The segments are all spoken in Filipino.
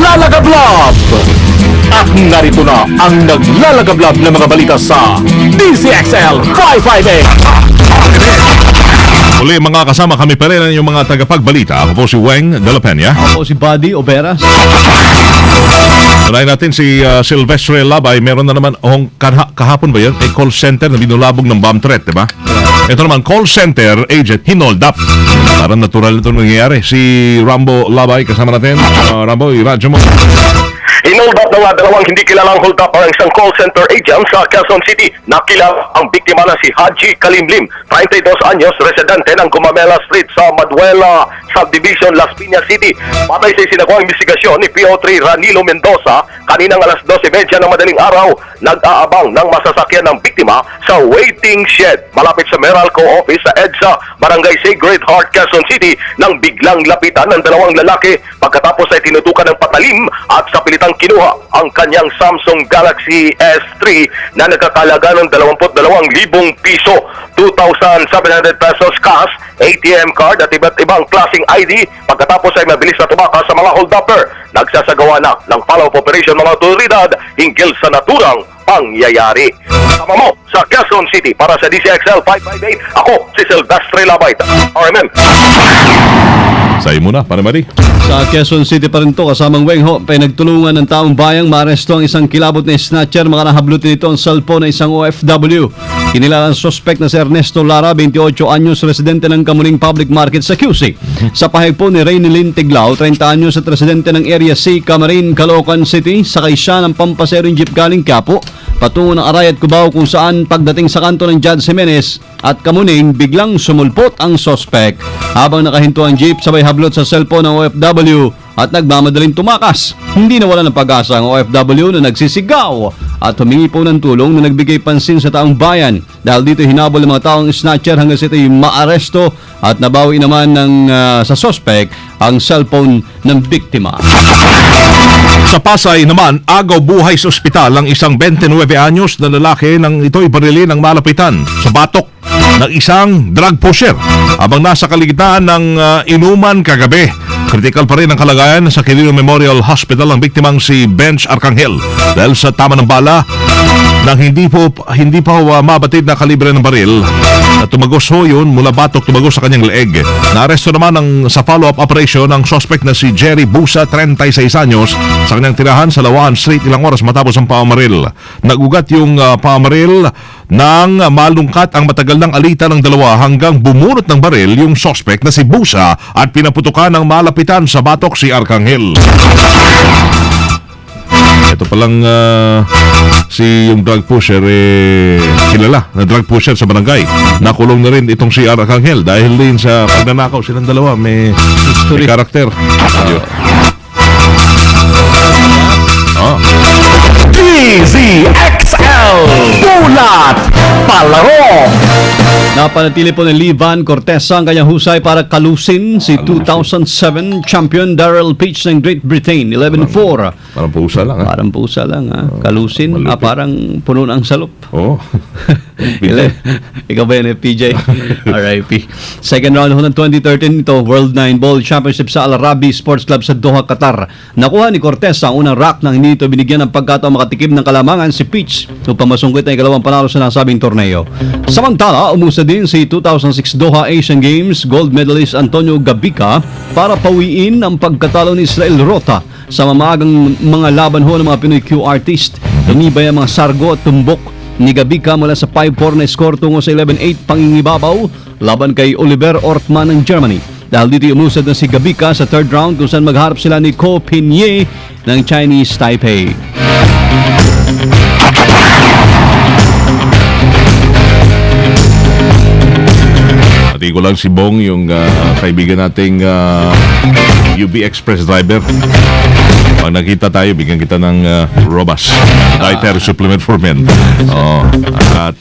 naglalagablab. At narito na ang naglalagablab na mga balita sa DCXL 558. Muli mga kasama kami pa rin yung mga tagapagbalita. Ako po si Weng de la Peña. Ako si Buddy Oberas. Unahin natin si Silvestre Labay. Meron na naman kahapon ba yan? Call center na binulabog ng bomb threat, diba? Ito naman, call center agent hinold up. Parang natural ito nangyayari. Si Rambo Labay kasama natin. Rambo, i-radyo mo. Inold up na nga dalawang hindi kilalang hold up ang isang call center agent sa Quezon City. Nakilala ang biktima na si Haji Kalimlim, 32 anyos, residente ng Gumamela Street sa Maduela Subdivision, Las Piñas City. Patay sa isinagawang investigasyon ni PO3 Ranilo Mendoza, kaninang alas 12:30 ng madaling araw, nag-aabang ng masasakyan ng biktima sa waiting shed malapit sa Meralco office sa EDSA, Barangay Sacred Heart, Quezon City, nang biglang lapitan ng dalawang lalaki. Pagkatapos ay tinutukan ng patalim at sa pilitang kinuha ang kanyang Samsung Galaxy S3 na nagkakalaga ng 22,000 piso, 2,700 pesos cash, ATM card at iba't ibang klaseng ID. Pagkatapos ay mabilis na tumakas sa mga hold-upper. Nagsasagawa na ng follow-up operation mga otoridad hinggil sa naturang pangyayari. Kasama mo sa Quezon City para sa DCXL 558. Ako si Silvestre Labay, RMN. Sa'yo muna, Panemari. Sa Quezon City pa rin to, kasamang Weng Ho, pinagtulungan ng taong bayang maaresto ang isang kilabot na snatcher. Mga nahablot nito ang cellphone ng isang OFW. Kinilalang suspect na si Ernesto Lara, 28 anyos, residente ng Kamuning Public Market sa QC. Sa pahayag po ni Raynelyn Tiglao, 30 anyos at residente ng Area C, Camarin, Caloocan City, sakay siya ng pampaserong jeep galing Quiapo patungo ng Aray at Cubao, kung saan pagdating sa kanto ng Judge Jimenez at Kamuning, biglang sumulpot ang suspect. Habang nakahinto ang jeep, sabay hablot sa cellphone ng OFW at nagmamadaling tumakas. Hindi nawala ng pag-asa ang OFW na nagsisigaw at humingi po ng tulong na nagbigay pansin sa taong bayan. Dahil dito hinabol ng mga taong snatcher hanggang sa ito'y maaresto at nabawi naman sa suspect ang cellphone ng biktima. Sa Pasay naman, agaw buhay sa ospital ang isang 29 anyos na lalaki nang ito'y barili ng malapitan sa batok ng isang drug pusher habang nasa kaligtaan ng inuman kagabi. Critical pa rin ang kalagayan sa Quirino Memorial Hospital ang biktimang si Bench Arcangel dahil sa tama ng bala nang hindi pa mabatid na kalibre ng baril at tumagos ho yun mula batok tumagos sa kanyang leeg. Naaresto naman sa follow-up operation ang suspect na si Jerry Busa, 36 anyos, sa kanyang tirahan sa Lawan Street ilang oras matapos ang pamamaril. Nagugat yung pamamaril nang malungkat ang matagal ng alitan ng dalawa hanggang bumunot ng baril yung suspect na si Busa at pinaputukan ng malapitan sa batok si Arcangel. Ito palang si yung drug pusher kilala na drug pusher sa barangay. Nakulong na rin itong si Arcangel dahil din sa pagnanakaw silang dalawa may karakter. DCXL Bulat Palaro. Napanatili po ni Livan Cortesa ang kanyang husay para kalusin si 2007 champion Daryl Peach ng Great Britain, 11-4. Parang pusa lang. Parang pusa lang, ha? Kalusin, parang puno ng salop. Oh. Ikaw ba yan, PJ? RIP. Second round ho ng 2013 ito, World 9 Ball Championship sa Al Arabi Sports Club sa Doha, Qatar. Nakuha ni Cortesa ang unang rack nang hindi ito binigyan ng pagkataong makatikim ng kalamangan si Peach upang masungkit ang ikalawang panalo sa nasabing torneo. Samantala, umusa din si 2006 Doha Asian Games gold medalist Antonio Gabica para pawiin ang pagkatalo ni Israel Rota sa mamagang mga laban ho ng mga Pinoy Q artist. Lumibay ang mga sargo at tumbok ni Gabica mula sa 5-4 na score tungo sa 11-8 pangingibabaw laban kay Oliver Ortman ng Germany. Dahil dito umusad na si Gabica sa third round kung saan magharap sila ni Ko Pinye ng Chinese Taipei. Pati ko lang si Bong, yung kaibigan nating UB Express driver. Pag nakita tayo, bigyan kita ng Robas dietary supplement for men. At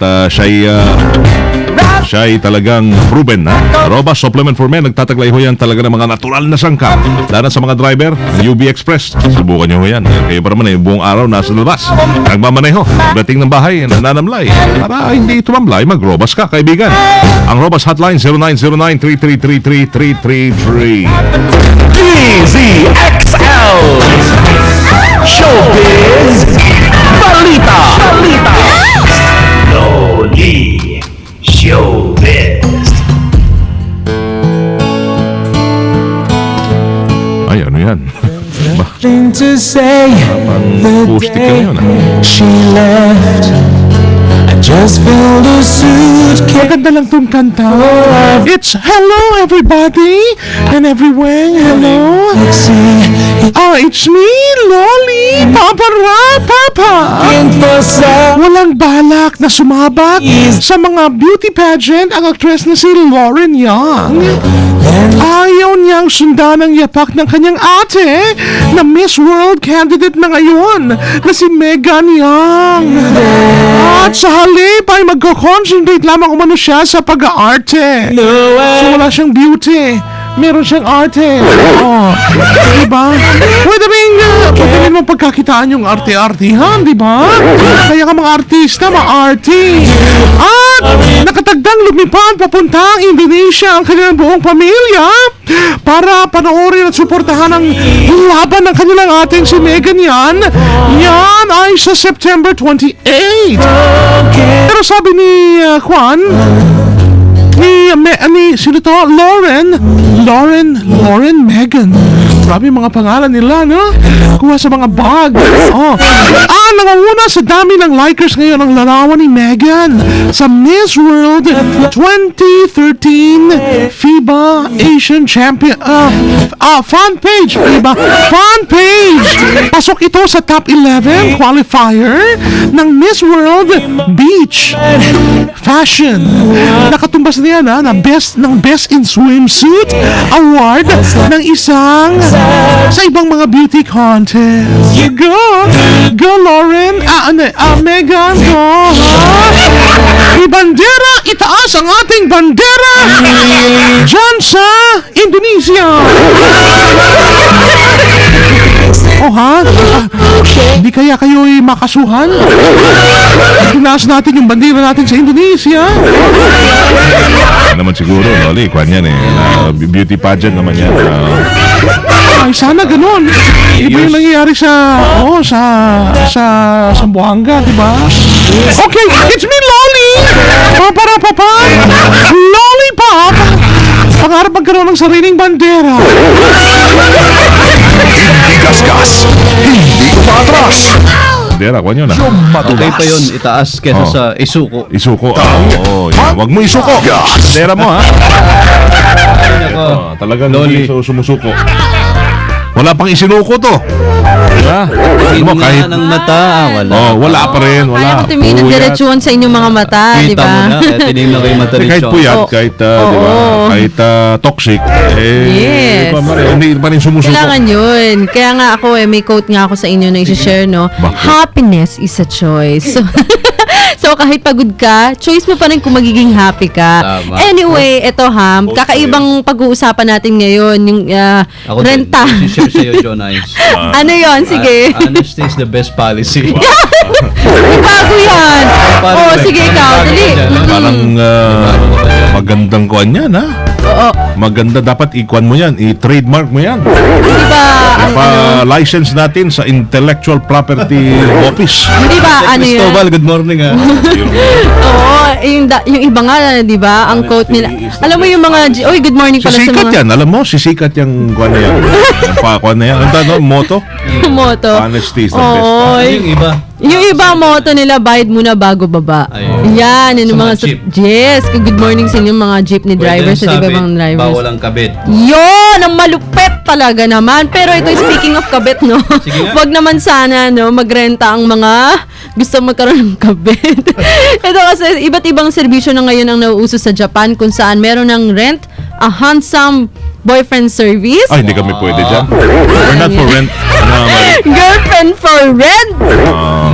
siya'y talagang proven, ha? Robas supplement for men, nagtataglay ho yan talaga ng mga natural na sangkap. Lalo sa mga driver, UB Express, subukan nyo ho yan. Kayo pa naman buong araw nasa labas. Nagmamaneho, dating ng bahay, nananamlay. Para hindi tumamlay, mag-Robas ka, kaibigan. Ang Robas hotline, 0909-333-3333. DCXL nothing to say. The acoustic ka day yun, she left, I just filled a suitcase. Maganda lang tong kanta. It's hello everybody and everywhere. Hello. It's me, Loli. Papa Ra, Papa. For some Walang balak na sumabak sa mga beauty pageant ang actress na si Lauren Young. Ayaw niyang sundan ang yapak ng kanyang ate na Miss World candidate na ngayon na si Megan Young. At sa halip ay magko-concentrate lamang umano siya sa pag-aarte. So wala siyang beauty. Meron siyang arte. Oh, diba? Pwede rin mo pagkakitaan yung arte-artihan, diba? Kaya ka mga artista, ma-arte. At nakatagdang lumipad papuntang Indonesia ang kanilang buong pamilya para panoorin at suportahan ang laban ng kanilang ating si Megan yan. Yan ay sa September 28. Pero sabi ni Juan, sino to? Lauren Megan. Grabe yung mga pangalan nila, no? Kuha sa mga bag. Oh. Nangunguna sa dami ng likers ngayon ang larawan ni Megan sa Miss World 2013 FIBA Asian Champion fan page. FIBA fan page. Pasok ito sa top 11 qualifier ng Miss World Beach Fashion. Nakatumbas na yan na Best in Swimsuit Award ng isang sa ibang mga beauty contest. Go Lauren, Megan, go, ha? Ibandera, itaas ang ating bandera dyan sa Indonesia. Oh, ha? Hindi kaya kayo'y makasuhan? Tinaas natin yung bandera natin sa Indonesia. Naman siguro, Loli, kwan yan beauty pageant naman yan. Ay, sana ganun. Iba yung nangyayari sa Zamboanga, di ba? Okay, it's me, Loli! Papa! Lollipop! Pangarap magkaroon ng sariling bandera. Hindi gasgas, hindi umatras. Bandera, kwan yun Okay pa yun, itaas kesa sa isuko. Isuko. Oo, yan. Wag mo isuko. Bandera mo, ha? Talagang hindi sumusuko. Wala pang isinuko to. Diba? Mo kahit ng mata, wala. wala pa rin, wala. Kaya ko tumingin Puyat. diretsuhan sa inyong mga mata, di Kita ba? mo na, kaya tinignan ko yung mata ni Kahit Sean. puyat, Oo. kahit, di ba? Oo. Kahit toxic, Yes. hindi pa rin sumusuko. Kailangan yun. Kaya nga ako may quote nga ako sa inyo na i-share, no? Bakit? Happiness is a choice. So kahit pagod ka, choice mo pa rin kung magiging happy ka. Tama. Anyway, eto kakaibang pag-uusapan natin ngayon, yung Ako renta. din, share sa'yo, John Ice. Ano yon? Sige. Honesty is the best policy. Bago yan. Oh, sige ikaw. Dali. Parang magandang kuan yan, ha? Oo. Maganda, dapat i-kuan mo yan, i-trademark mo yan. Di ba? Pa-license natin sa Intellectual Property Office. Di ba? Ano yun? Cristobal, good morning, ha? Oo, yung iba nga, di ba? Ang quote nila. Alam mo yung mga, oy, good morning pala sa Sisikat mga yan, alam mo, sisikat yung kuan na yan. Yung kuan na yan. Ano, motto? moto. Honesty is the best. Oo, Yung iba. yung iba moto nila, bayad muna bago baba. Ayun. Yan, yun Sa yung mga mga, jeep. yes, good morning sa inyong mga jeepney drivers, sa iba bang drivers. Bawal ang kabit. Yun, ang malupet talaga naman. Pero ito, speaking of kabit, no? Sige nga. Wag naman sana, no, magrenta ang mga gusto magkaroon ng kabit. Ito kasi, iba't ibang serbisyo na ngayon ang nauuso sa Japan kung saan meron ng rent, a handsome boyfriend service, Ay, hindi kami pwede dyan. We're not for rent. girlfriend for rent,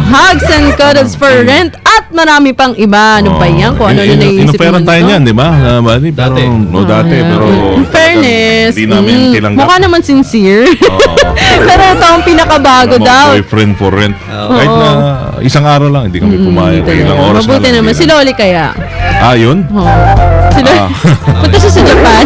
hugs and cuddles for rent, at marami pang iba. Ano pa yan? Kung ano na naisip Inoferan tayo niyan, di ba? Bali, pero, Dati. dati, pero... In fairness, Hindi namin tinanggap. mukha naman sincere. Oo. Pero ito ang pinakabago Mga daw. boyfriend for rent. Kahit na isang araw lang, hindi kami pumayag. Ilang oras Mabuti na lang. naman. Si Loli kaya. Yun? Si Loli. Punta siya sa Japan.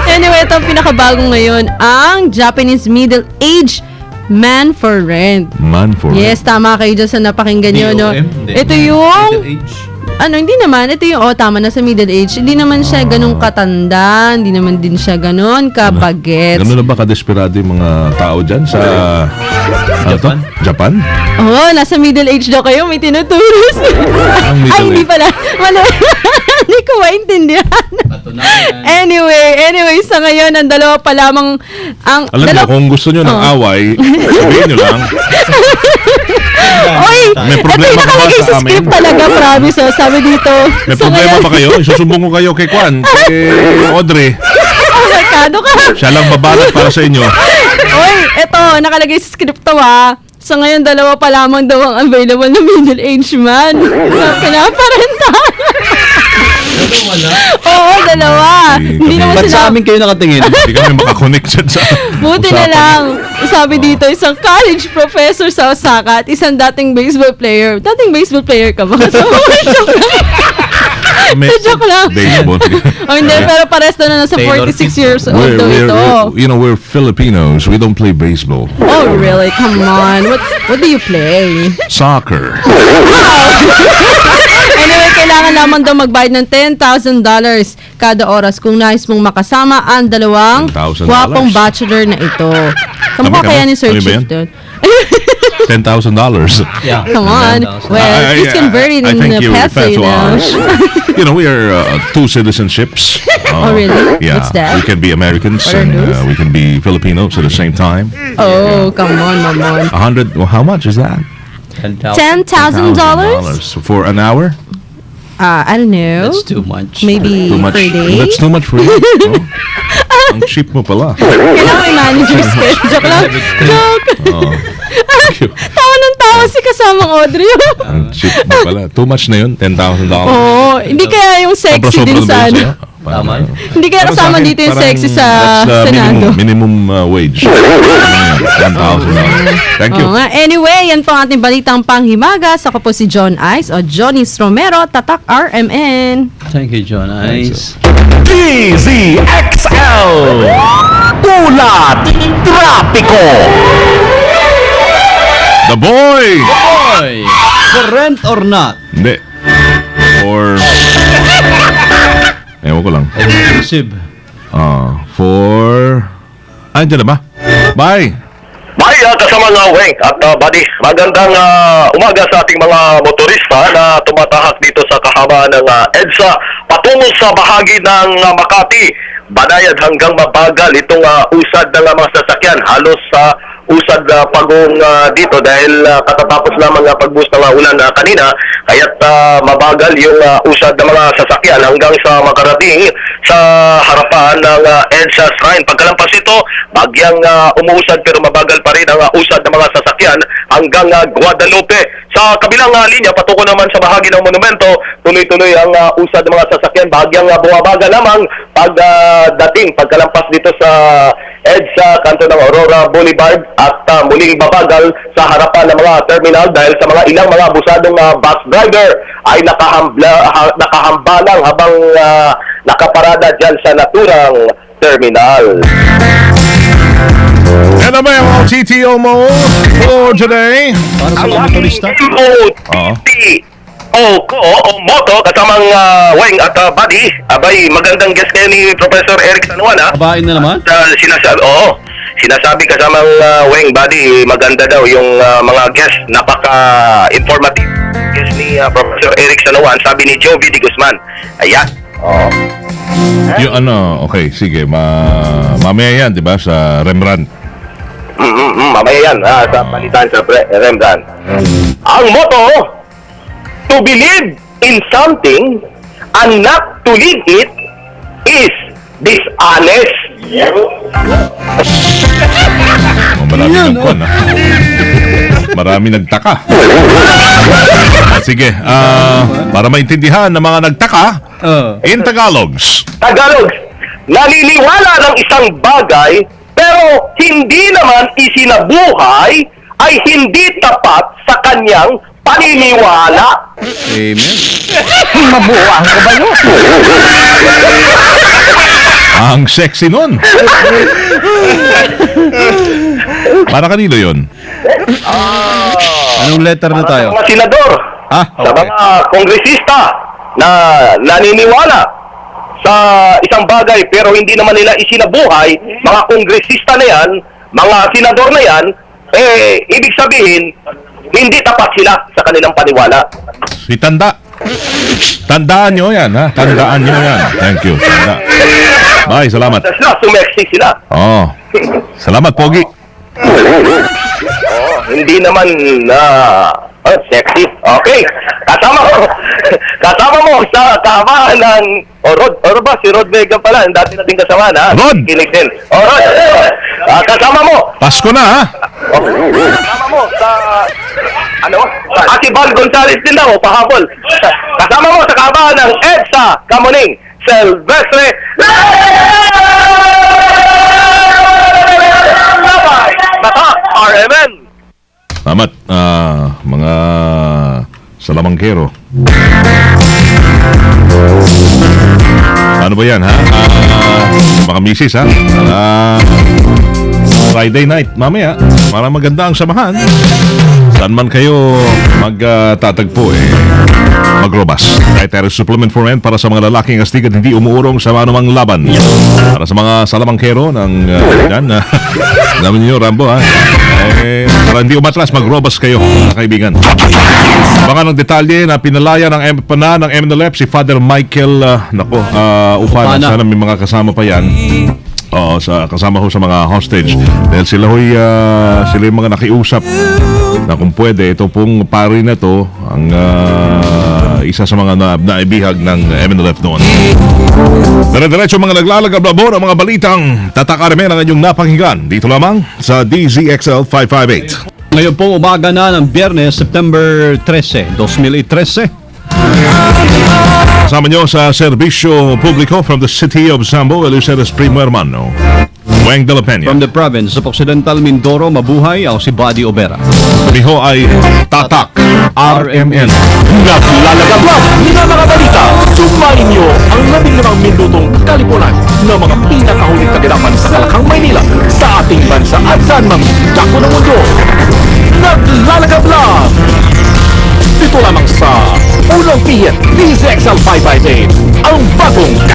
Anyway, ito ang pinakabago ngayon. Ang Japanese middle-aged man for rent. Man for rent. Yes, tama kayo dyan sa napakinggan nyo, no? DOM? Hindi. Ito yung Middle age. hindi naman. Ito yung, tama na sa middle age. Hindi naman siya ganun katanda. Hindi naman din siya ganun kabagets. Ganun na ba kadesperado yung mga tao dyan sa Japan? Japan? Oo, nasa middle age daw kayo. May tinuturos. Ang middle Ay, hindi age? pala. Mali. Hindi ko maintindihan. Anyway, sa ngayon, ang dalawa pa lamang Alam niyo, kung gusto niyo ng away, sabihin niyo lang. Oy, May problema ito yung ka ba nakalagay sa sa script amin? talaga, promise. Sabi dito. May sa problema ngayon- ba kayo? Isusumbong ko kayo kay Kwan, kay Audrey. Merkado ka. Siya lang babalat para sa inyo. Oy, eto, nakalagay sa script to Sa ngayon, dalawa pa lamang daw ang available na middle age man. Pinaparenta. Oo, dalawa. Hindi naman Ba't sa sila. amin kayo nakatingin? Hindi kami makakonect dyan sa Buti na usapan. lang. Sabi dito, isang college professor sa Osaka at isang dating baseball player. Dating baseball player ka ba? So, joke lang. May- Joke lang. Baseball. Oh, hindi, pero pares na nasa Taylor 46 years old We're, daw we're, ito. we're Filipinos. We don't play baseball. Oh, really? Come on. What do you play? Soccer. Anyway, kailangan lamang daw magbayad ng $10,000 kada oras kung nais mong makasama ang dalawang $10,000? gwapong bachelor na ito. Kamukha Kami? kaya ni Sir Ano ba Chief yan? doon? $10,000. Yeah. Come on. Well, he's converted I in think you peso, refer you to know. ours. You know, we are two citizenships. Oh, really? Yeah. What's that? We can be Americans What are and those? we can be Filipinos at the same time. Oh, come on, Mamon. 100, well, how much is that? $10,000? For an hour? I don't know. That's too much. Maybe Too much. per day? That's too much for you. Oh, ang cheap mo pala. Kailangan may manager's pay. Joke lang. Joke. Oh. Tawa ng tawa si kasamang Audrey. Ang cheap mo pala. Too much na yun? $10,000? Oh, hindi kaya yung sexy din sa ano. Tama. Hindi kaya Para sa kasama akin, dito yung parang sexy sa that's the Senado. minimum wage. $10,000. Thank you. Oo nga. Anyway, yan po ang ating balitang panghimagas. Ako po si John Ice o Johnny Romero, Tatak RMN. Thank you, John. Nice. DZXL Ulat Trapiko. The boy! Boy! For rent or not? Hindi. Or... Ewan ko lang. Exclusive. For... Andiyan na ba? Bye! May kasama nga Weng at Buddy, magandang umaga sa ating mga motorista na tumatahak dito sa kahabaan ng EDSA patungo sa bahagi ng Makati. Banayad hanggang mabagal itong usad ng mga sasakyan. Halos sa usad pagong dito dahil katatapos lamang pagbuhos ng ulan kanina, kaya't mabagal yung usad ng mga sasakyan hanggang sa makarating sa harapan ng EDSA Shrine. Pagkalampas ito, bagyang umuusad pero mabagal pa rin ang usad ng mga sasakyan hanggang Guadalupe. Sa kabilang linya, patungo naman sa bahagi ng monumento, tuloy-tuloy ang usad ng mga sasakyan. Bagyang bumabagal lamang pagkalampas dito sa EDSA, kanto ng Aurora Boulevard at muling babagal sa harapan ng mga terminal dahil sa mga ilang mga abusadong bus driver ay nakahambalang habang nakaparada dyan sa naturang terminal. Yan na ba yung TTO mo for today? Para sa mga motorista? O moto kasamang Weng at Buddy. Abay, magandang guest kayo ni Professor Eric Sanuana. Kabain na naman? Sinasabi kasamang Weng, Buddy, maganda daw yung mga guest, napaka-informative guest ni Professor Eric Sanuan, sabi ni Joe V. Guzman. Ayan. Yung ano, okay, sige, mamaya yan, di ba, sa Rembrandt. Mamaya yan, sa palitan sa Rembrandt. Ang motto, to believe in something and not to live it is dishonest. Marami nagkuhan, ha? Marami nagtaka. Sige, para maintindihan ng mga nagtaka, in Tagalogs. Tagalog, naniniwala ng isang bagay pero hindi naman isinabuhay ay hindi tapat sa kanyang paniniwala. Amen. Mabuhay ka ba yun? Ang sexy nun. Para kanino yun? Anong letter na tayo? Sa mga senador, Ah, sa okay. mga kongresista, na naniniwala sa isang bagay pero hindi naman nila isinabuhay, mga kongresista na yan, mga senador na yan, ibig sabihin, hindi tapat sila sa kanilang paniwala. Si Tanda. Tandaan nyo yan, ha? Tandaan nyo yan. Thank you. Tanda. Bye, salamat. Sila, sumeksi sila. Oh. Salamat, Pogi. Hindi naman sexy. Okay. Kasama mo sa kahabaan ng Rod ba? Si Rod Vega pala. Ang dati nating kasama na. Rod! Kinig din. Rod! Kasama mo. Pasko na, ha? Kasama mo sa... si Val Gonzales din daw, pahabol. Kasama mo sa kahabaan ng EDSA Kamuning Silvestre. Batak RMN. Salamat, mga salamangkero. Ano ba yan, ha? Mga misis, ha? Friday night, mamaya. Para maganda ang samahan. Saan man kayo magtatagpo, magrobas. Dietary supplement for men para sa mga lalaking astig at hindi umuurong sa manumang laban. Para sa mga salamangkero ng yan, namin nyo, Rambo, ha? Para hindi umatras, magrobas kayo, mga kaibigan. Baka ng detalye na pinalaya ng MNLF si Father Michael, Upana. Sana may mga kasama pa yan. Oo, kasama ho sa mga hostage. Dahil sila yung mga nakiusap na kung pwede, ito pong pari na to ang isa sa mga naibihag ng MNLF noon. Dire-diretso mga naglalagab-labor ang mga balitang tatakarmen ang inyong napakinggan. Dito lamang sa DZXL 558. Ngayon pong umaga na ng Biyernes, September 13, 2013. Kasama nyo sa serbisyo publiko from the city of Sambo, Eluceres Primo Hermano, Weng de la Peña. From the province of Occidental Mindoro, mabuhay, ako si Buddy Obera. Kami ho ay Tatak RMN. Naglalagablab na mga balita. Sumayin nyo ang 15 minutong kalipunan ng mga pinakahuling kaganapan sa Kalakang Maynila, sa ating bansa at saan mang dako ng mundo. Naglalagablab! Dito lamang sa Unang Piyan, DZXL 558, ang bagong